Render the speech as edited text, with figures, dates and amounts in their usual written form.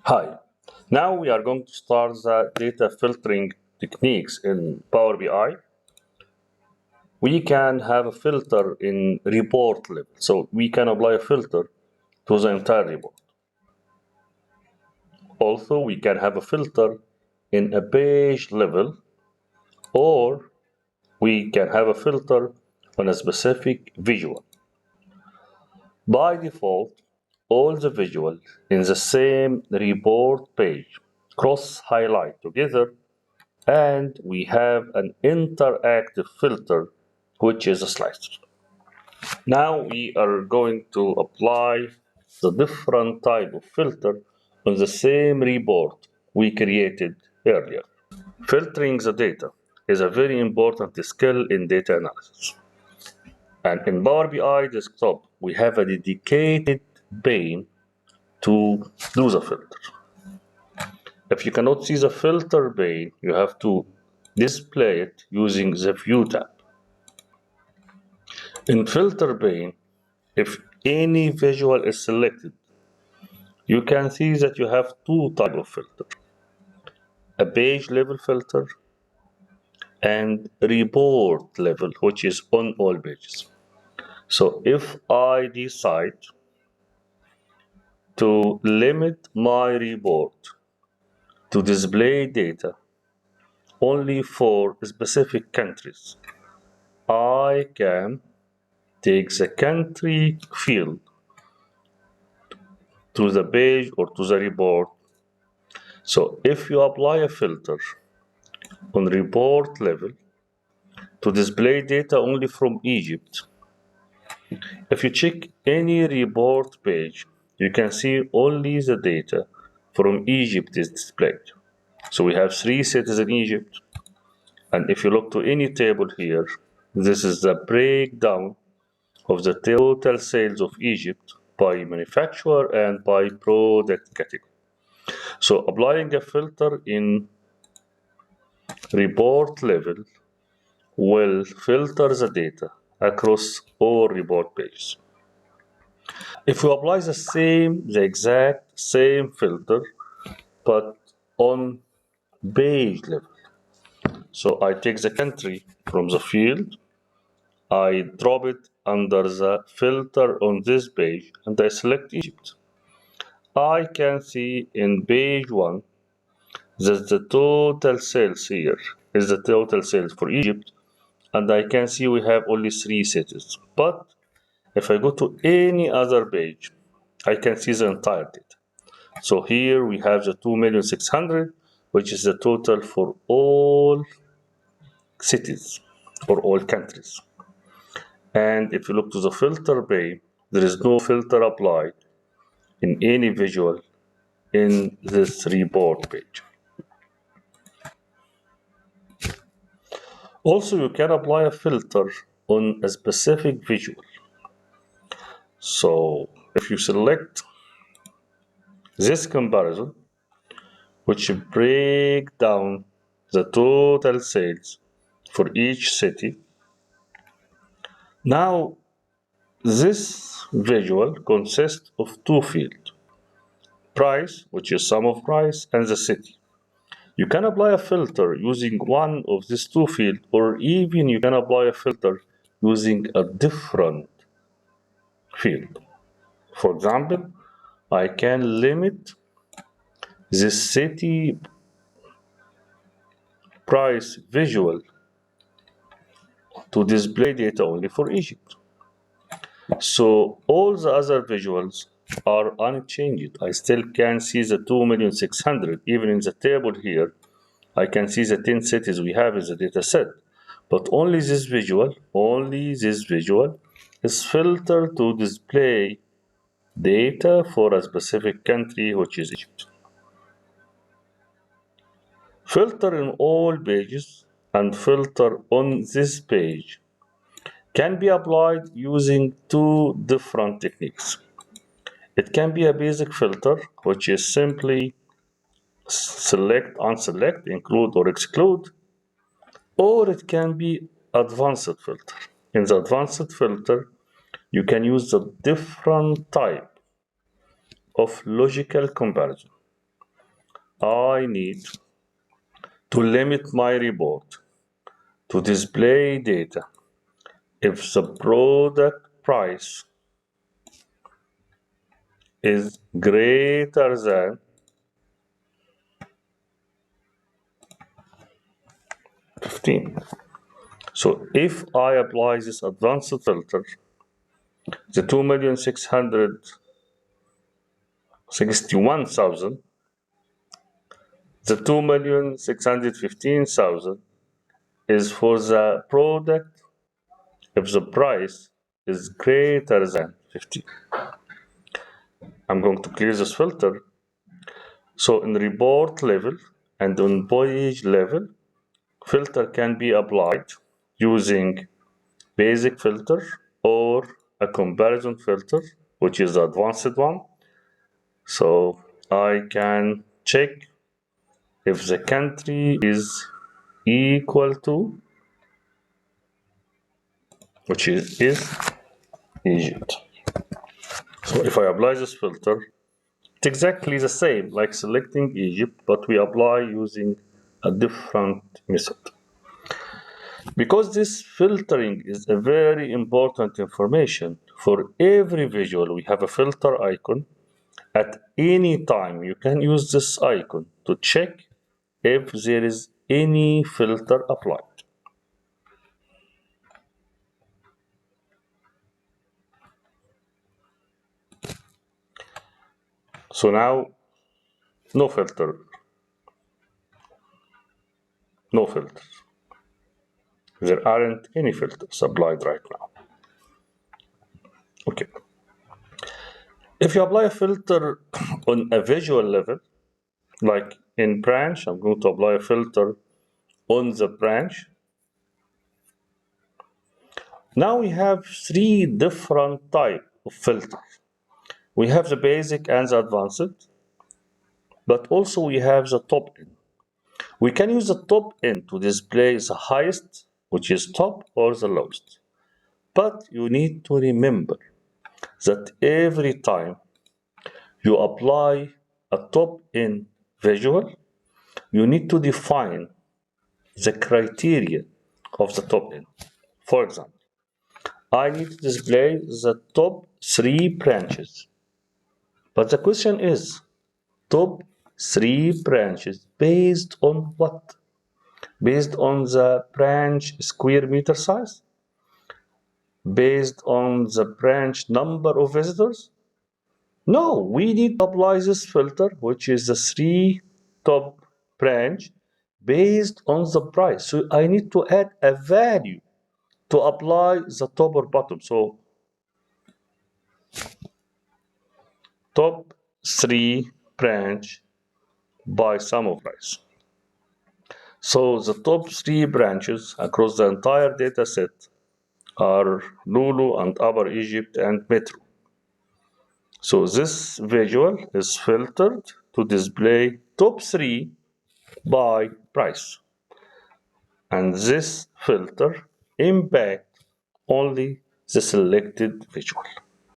Hi. Now we are going to start the data filtering techniques in Power BI. We can have a filter in report level. So we can apply a filter to the entire report. Also, we can have a filter in a page level, or we can have a filter on a specific visual. By default, all the visuals in the same report page cross-highlight together, and we have an interactive filter, which is a slicer. Now we are going to apply the different type of filter on the same report we created earlier. Filtering the data is a very important skill in data analysis. And in Power BI desktop, we have a dedicated pane to do the filter. If you cannot see the filter pane, you have to display it using the View tab. In filter pane, if any visual is selected, you can see that you have two types of filter. A page level filter and report level, which is on all pages. So if I decide to limit my report to display data only for specific countries, I can take the country field to the page or to the report. So if you apply a filter on report level to display data only from Egypt, if you check any report page, you can see only the data from Egypt is displayed. So we have 3 cities in Egypt. And if you look to any table here, this is the breakdown of the total sales of Egypt by manufacturer and by product category. So applying a filter in report level will filter the data across all report pages. If you apply the exact same filter, but on page level, so I take the country from the field, I drop it under the filter on this page, and I select Egypt. I can see in page 1 that the total sales here is the total sales for Egypt, and I can see we have only 3 cities. But if I go to any other page, I can see the entire data. So here we have the 2,600,000, which is the total for all cities or all countries. And if you look to the filter pane, there is no filter applied in any visual in this report page. Also, you can apply a filter on a specific visual. So if you select this comparison, which break down the total sales for each city, now this visual consists of two fields: price, which is sum of price, and the city. You can apply a filter using one of these two fields, or even you can apply a filter using a different field. For example, I can limit the city price visual to display data only for Egypt. So all the other visuals are unchanged. I still can see the 2,600,000. Even in the table here, I can see the 10 cities we have in the data set. But only this visual is filtered to display data for a specific country, which is Egypt. Filter in all pages and filter on this page can be applied using two different techniques. It can be a basic filter, which is simply select, unselect, include, or exclude, or it can be advanced filter. In the advanced filter, you can use the different type of logical comparison. I need to limit my report to display data if the product price is greater than 15. So if I apply this advanced filter, the 2,661,000, the 2,615,000 is for the product if the price is greater than 50. I'm going to clear this filter. So in report level and on page level, filter can be applied using basic filter or a comparison filter, which is the advanced one. So I can check if the country is equal to, which is Egypt. So if I apply this filter, it's exactly the same like selecting Egypt, but we apply using a different method. Because this filtering is a very important information for every visual, we have a filter icon. At any time, you can use this icon to check if there is any filter applied. So now, no filter, no filters. There aren't any filters applied right now. Okay. If you apply a filter on a visual level, like in branch, I'm going to apply a filter on the branch. Now we have three different types of filters. We have the basic and the advanced, but also we have the top end. We can use the top end to display the highest, which is top, or the lowest. But you need to remember that every time you apply a top end visual, you need to define the criteria of the top end. For example, I need to display the top three branches. But the question is, top three branches based on what? Based on the branch square meter size? Based on the branch number of visitors? No, we need to apply this filter, which is the three top branch based on the price. So I need to add a value to apply the top or bottom. So top three branch by sum of price. So the top three branches across the entire data set are Lulu and Upper Egypt and Metro. So this visual is filtered to display top three by price. And this filter impact only the selected visual.